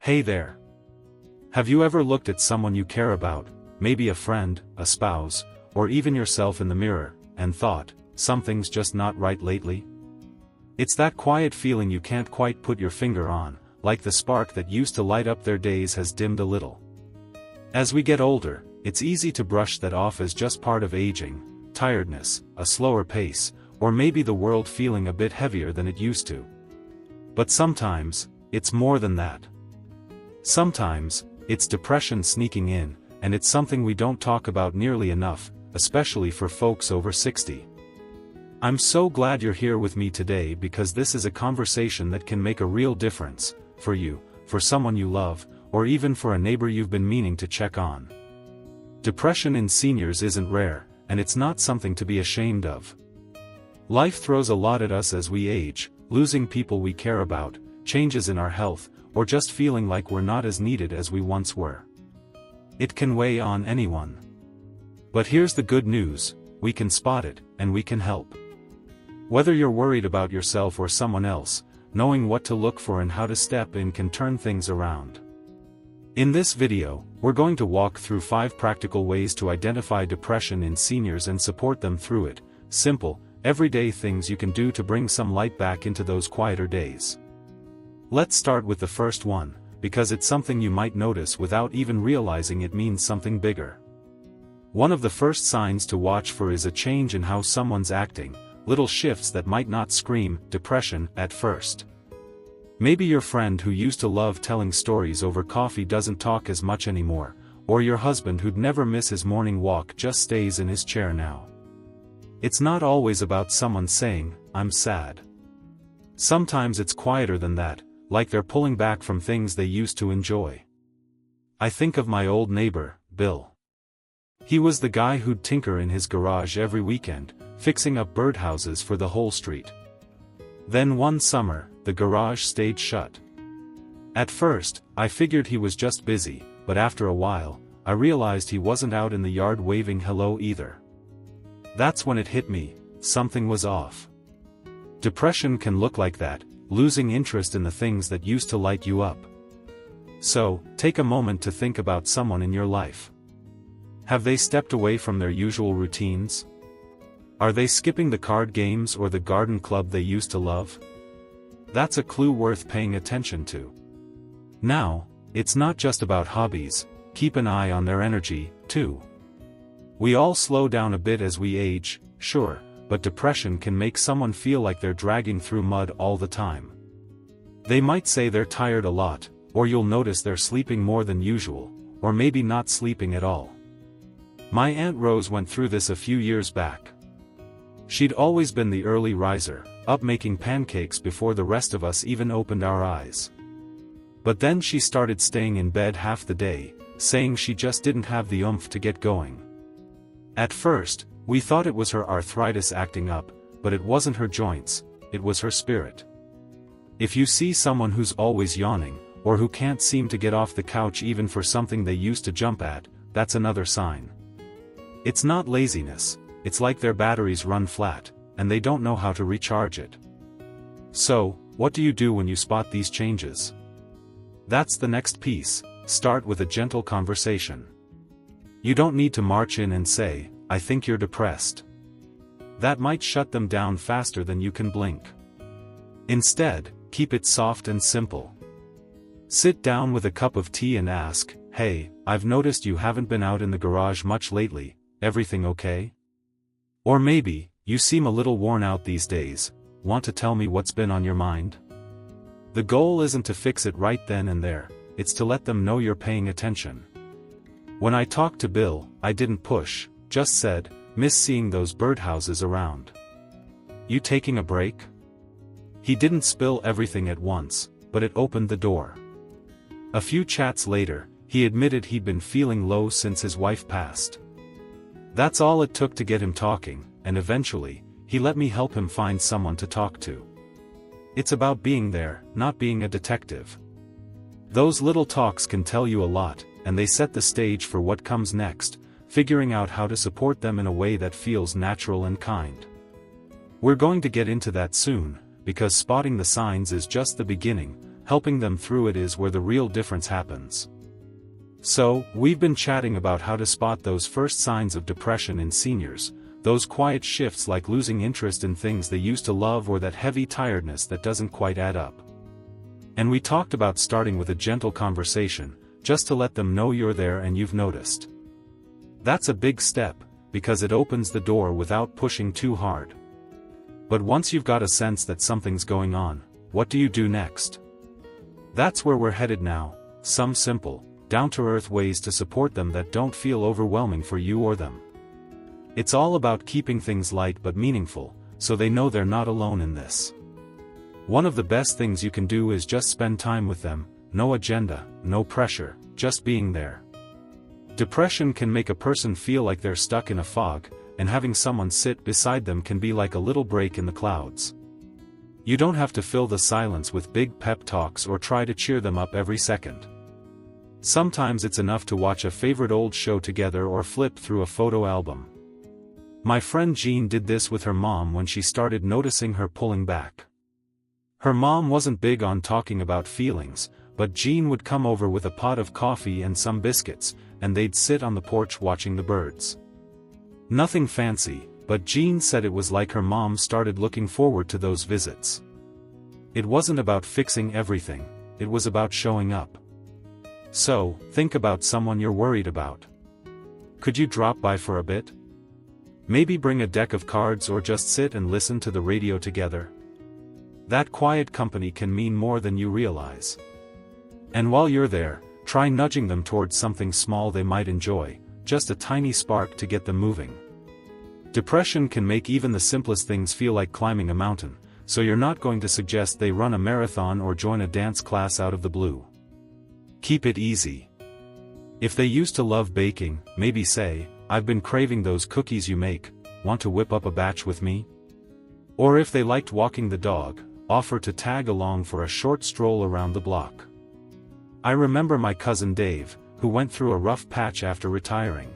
Hey there. Have you ever looked at someone you care about, maybe a friend, a spouse, or even yourself in the mirror, and thought, something's just not right lately? It's that quiet feeling you can't quite put your finger on, like the spark that used to light up their days has dimmed a little. As we get older, it's easy to brush that off as just part of aging, tiredness, a slower pace, or maybe the world feeling a bit heavier than it used to. But sometimes, it's more than that. Sometimes, it's depression sneaking in, and it's something we don't talk about nearly enough, especially for folks over 60. I'm so glad you're here with me today because this is a conversation that can make a real difference, for you, for someone you love, or even for a neighbor you've been meaning to check on. Depression in seniors isn't rare, and it's not something to be ashamed of. Life throws a lot at us as we age, losing people we care about, changes in our health, or just feeling like we're not as needed as we once were. It can weigh on anyone. But here's the good news, we can spot it, and we can help. Whether you're worried about yourself or someone else, knowing what to look for and how to step in can turn things around. In this video, we're going to walk through 5 practical ways to identify depression in seniors and support them through it, simple, everyday things you can do to bring some light back into those quieter days. Let's start with the first one, because it's something you might notice without even realizing it means something bigger. One of the first signs to watch for is a change in how someone's acting, little shifts that might not scream depression at first. Maybe your friend who used to love telling stories over coffee doesn't talk as much anymore, or your husband who'd never miss his morning walk just stays in his chair now. It's not always about someone saying, "I'm sad." Sometimes it's quieter than that, like they're pulling back from things they used to enjoy. I think of my old neighbor, Bill. He was the guy who'd tinker in his garage every weekend, fixing up birdhouses for the whole street. Then one summer, the garage stayed shut. At first, I figured he was just busy, but after a while, I realized he wasn't out in the yard waving hello either. That's when it hit me, something was off. Depression can look like that, losing interest in the things that used to light you up. So, take a moment to think about someone in your life. Have they stepped away from their usual routines? Are they skipping the card games or the garden club they used to love? That's a clue worth paying attention to. Now, it's not just about hobbies, keep an eye on their energy, too. We all slow down a bit as we age, sure, but depression can make someone feel like they're dragging through mud all the time. They might say they're tired a lot, or you'll notice they're sleeping more than usual, or maybe not sleeping at all. My Aunt Rose went through this a few years back. She'd always been the early riser, up making pancakes before the rest of us even opened our eyes. But then she started staying in bed half the day, saying she just didn't have the oomph to get going. At first, we thought it was her arthritis acting up, but it wasn't her joints, it was her spirit. If you see someone who's always yawning, or who can't seem to get off the couch even for something they used to jump at, that's another sign. It's not laziness, it's like their batteries run flat, and they don't know how to recharge it. So, what do you do when you spot these changes? That's the next piece, start with a gentle conversation. You don't need to march in and say, "I think you're depressed." That might shut them down faster than you can blink. Instead, keep it soft and simple. Sit down with a cup of tea and ask, "Hey, I've noticed you haven't been out in the garage much lately, everything okay?" Or maybe, "You seem a little worn out these days, want to tell me what's been on your mind?" The goal isn't to fix it right then and there, it's to let them know you're paying attention. When I talked to Bill, I didn't push, just said, "Miss seeing those birdhouses around. You taking a break?" He didn't spill everything at once, but it opened the door. A few chats later, he admitted he'd been feeling low since his wife passed. That's all it took to get him talking, and eventually, he let me help him find someone to talk to. It's about being there, not being a detective. Those little talks can tell you a lot, and they set the stage for what comes next, figuring out how to support them in a way that feels natural and kind. We're going to get into that soon, because spotting the signs is just the beginning, helping them through it is where the real difference happens. So, we've been chatting about how to spot those first signs of depression in seniors, those quiet shifts like losing interest in things they used to love or that heavy tiredness that doesn't quite add up. And we talked about starting with a gentle conversation, just to let them know you're there and you've noticed. That's a big step, because it opens the door without pushing too hard. But once you've got a sense that something's going on, what do you do next? That's where we're headed now, some simple, down-to-earth ways to support them that don't feel overwhelming for you or them. It's all about keeping things light but meaningful, so they know they're not alone in this. One of the best things you can do is just spend time with them, no agenda, no pressure, just being there. Depression can make a person feel like they're stuck in a fog, and having someone sit beside them can be like a little break in the clouds. You don't have to fill the silence with big pep talks or try to cheer them up every second. Sometimes it's enough to watch a favorite old show together or flip through a photo album. My friend Jean did this with her mom when she started noticing her pulling back. Her mom wasn't big on talking about feelings, but Jean would come over with a pot of coffee and some biscuits, and they'd sit on the porch watching the birds. Nothing fancy, but Jean said it was like her mom started looking forward to those visits. It wasn't about fixing everything, it was about showing up. So, think about someone you're worried about. Could you drop by for a bit? Maybe bring a deck of cards or just sit and listen to the radio together. That quiet company can mean more than you realize. And while you're there, try nudging them towards something small they might enjoy, just a tiny spark to get them moving. Depression can make even the simplest things feel like climbing a mountain, so you're not going to suggest they run a marathon or join a dance class out of the blue. Keep it easy. If they used to love baking, maybe say, "I've been craving those cookies you make, want to whip up a batch with me?" Or if they liked walking the dog, offer to tag along for a short stroll around the block. I remember my cousin Dave, who went through a rough patch after retiring.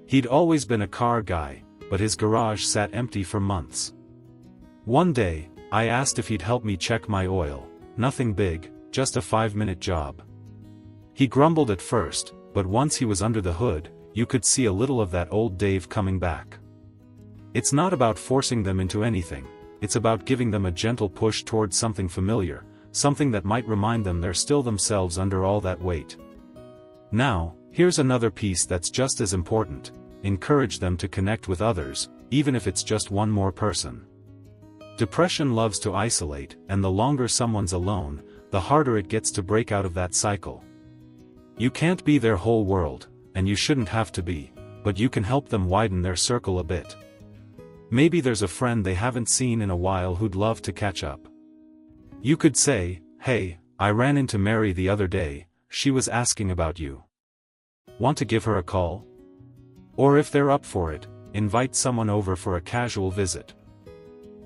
He'd always been a car guy, but his garage sat empty for months. One day, I asked if he'd help me check my oil, nothing big, just a 5-minute job. He grumbled at first, but once he was under the hood, you could see a little of that old Dave coming back. It's not about forcing them into anything, it's about giving them a gentle push towards something familiar, something that might remind them they're still themselves under all that weight. Now, here's another piece that's just as important: encourage them to connect with others, even if it's just one more person. Depression loves to isolate, and the longer someone's alone, the harder it gets to break out of that cycle. You can't be their whole world, and you shouldn't have to be, but you can help them widen their circle a bit. Maybe there's a friend they haven't seen in a while who'd love to catch up. You could say, "Hey, I ran into Mary the other day, she was asking about you. Want to give her a call?" Or if they're up for it, invite someone over for a casual visit.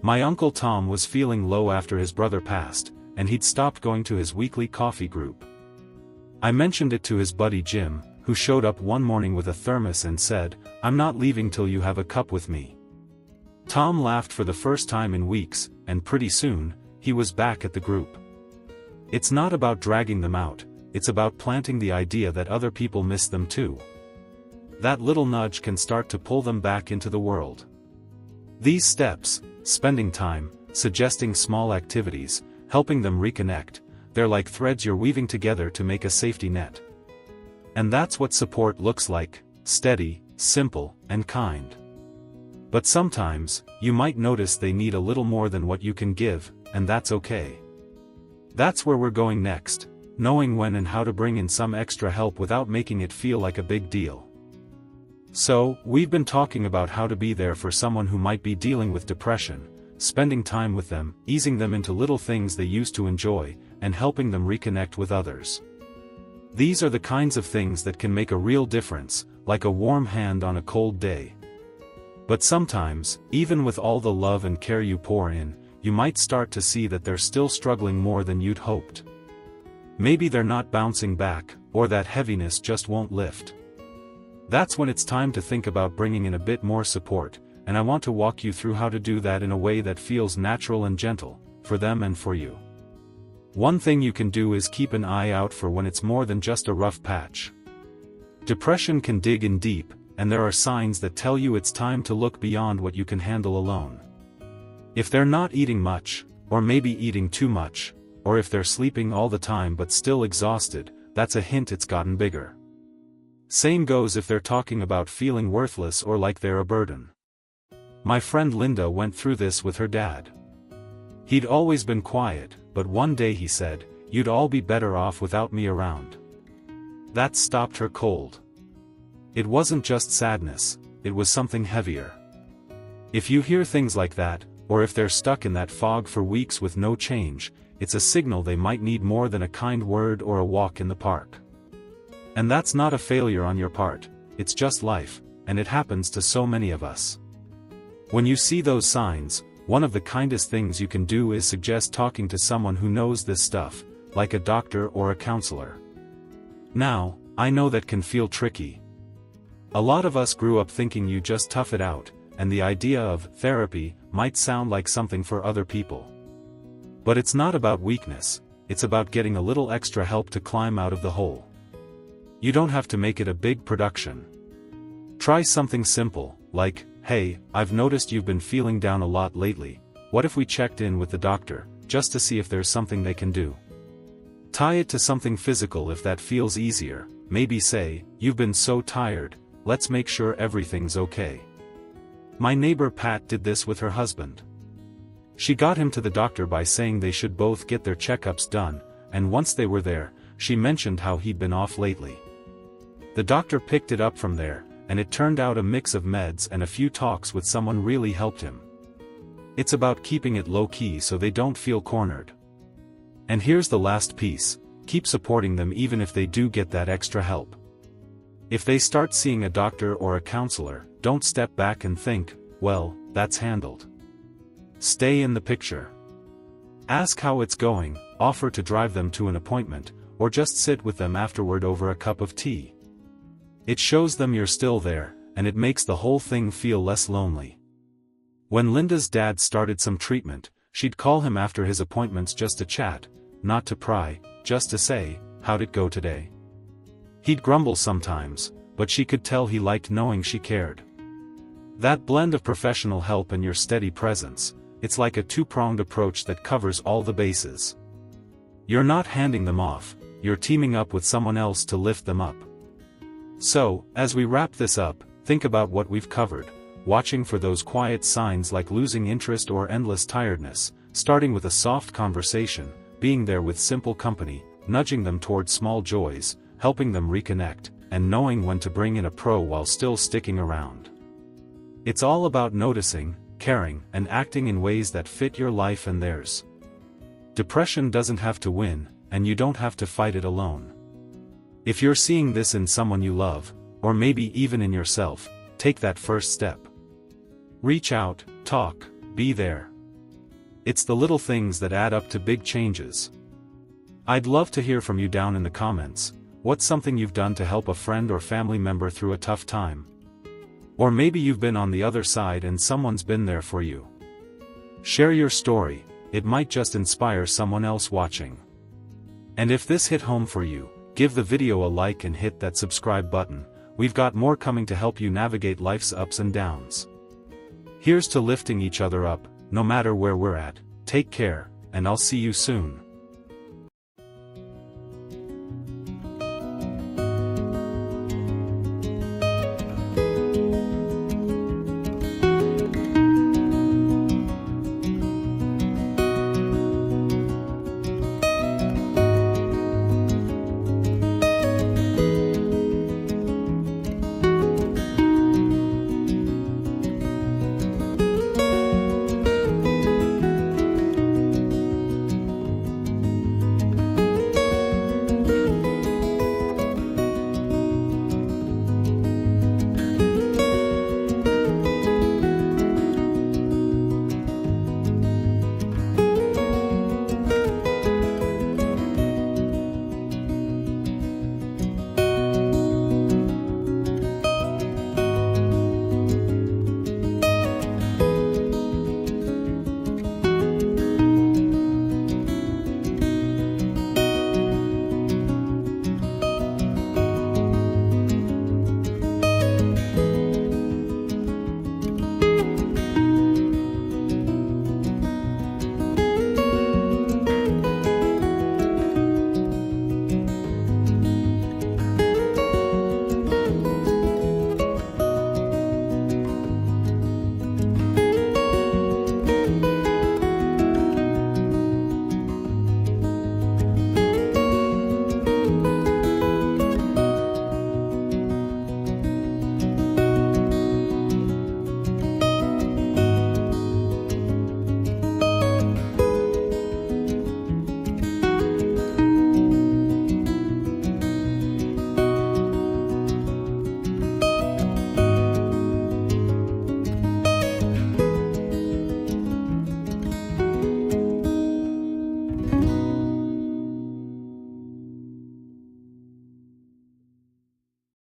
My Uncle Tom was feeling low after his brother passed, and he'd stopped going to his weekly coffee group. I mentioned it to his buddy Jim, who showed up one morning with a thermos and said, "I'm not leaving till you have a cup with me." Tom laughed for the first time in weeks, and pretty soon, he was back at the group. It's not about dragging them out, it's about planting the idea that other people miss them too. That little nudge can start to pull them back into the world. These steps, spending time, suggesting small activities, helping them reconnect, they're like threads you're weaving together to make a safety net. And that's what support looks like: steady, simple, and kind. But sometimes, you might notice they need a little more than what you can give, and that's okay. That's where we're going next, knowing when and how to bring in some extra help without making it feel like a big deal. So, we've been talking about how to be there for someone who might be dealing with depression, spending time with them, easing them into little things they used to enjoy, and helping them reconnect with others. These are the kinds of things that can make a real difference, like a warm hand on a cold day. But sometimes, even with all the love and care you pour in, you might start to see that they're still struggling more than you'd hoped. Maybe they're not bouncing back, or that heaviness just won't lift. That's when it's time to think about bringing in a bit more support, and I want to walk you through how to do that in a way that feels natural and gentle, for them and for you. One thing you can do is keep an eye out for when it's more than just a rough patch. Depression can dig in deep, and there are signs that tell you it's time to look beyond what you can handle alone. If they're not eating much, or maybe eating too much, or if they're sleeping all the time but still exhausted, that's a hint it's gotten bigger. Same goes if they're talking about feeling worthless or like they're a burden. My friend Linda went through this with her dad. He'd always been quiet, but one day he said, "You'd all be better off without me around." That stopped her cold. It wasn't just sadness, it was something heavier. If you hear things like that, or if they're stuck in that fog for weeks with no change, it's a signal they might need more than a kind word or a walk in the park. And that's not a failure on your part, it's just life, and it happens to so many of us. When you see those signs, one of the kindest things you can do is suggest talking to someone who knows this stuff, like a doctor or a counselor. Now, I know that can feel tricky. A lot of us grew up thinking you just tough it out, and the idea of therapy might sound like something for other people. But it's not about weakness, it's about getting a little extra help to climb out of the hole. You don't have to make it a big production. Try something simple, like, "Hey, I've noticed you've been feeling down a lot lately, what if we checked in with the doctor, just to see if there's something they can do?" Tie it to something physical if that feels easier, maybe say, "You've been so tired, let's make sure everything's okay." My neighbor Pat did this with her husband. She got him to the doctor by saying they should both get their checkups done, and once they were there, she mentioned how he'd been off lately. The doctor picked it up from there, and it turned out a mix of meds and a few talks with someone really helped him. It's about keeping it low-key so they don't feel cornered. And here's the last piece, keep supporting them even if they do get that extra help. If they start seeing a doctor or a counselor, don't step back and think, "Well, that's handled." Stay in the picture. Ask how it's going, offer to drive them to an appointment, or just sit with them afterward over a cup of tea. It shows them you're still there, and it makes the whole thing feel less lonely. When Linda's dad started some treatment, she'd call him after his appointments just to chat, not to pry, just to say, "How'd it go today?" He'd grumble sometimes, but she could tell he liked knowing she cared. That blend of professional help and your steady presence, it's like a two-pronged approach that covers all the bases. You're not handing them off, you're teaming up with someone else to lift them up. So, as we wrap this up, think about what we've covered, watching for those quiet signs like losing interest or endless tiredness, starting with a soft conversation, being there with simple company, nudging them toward small joys, helping them reconnect, and knowing when to bring in a pro while still sticking around. It's all about noticing, caring, and acting in ways that fit your life and theirs. Depression doesn't have to win, and you don't have to fight it alone. If you're seeing this in someone you love, or maybe even in yourself, take that first step. Reach out, talk, be there. It's the little things that add up to big changes. I'd love to hear from you down in the comments. What's something you've done to help a friend or family member through a tough time? Or maybe you've been on the other side and someone's been there for you. Share your story, it might just inspire someone else watching. And if this hit home for you, give the video a like and hit that subscribe button. We've got more coming to help you navigate life's ups and downs. Here's to lifting each other up, no matter where we're at. Take care, and I'll see you soon.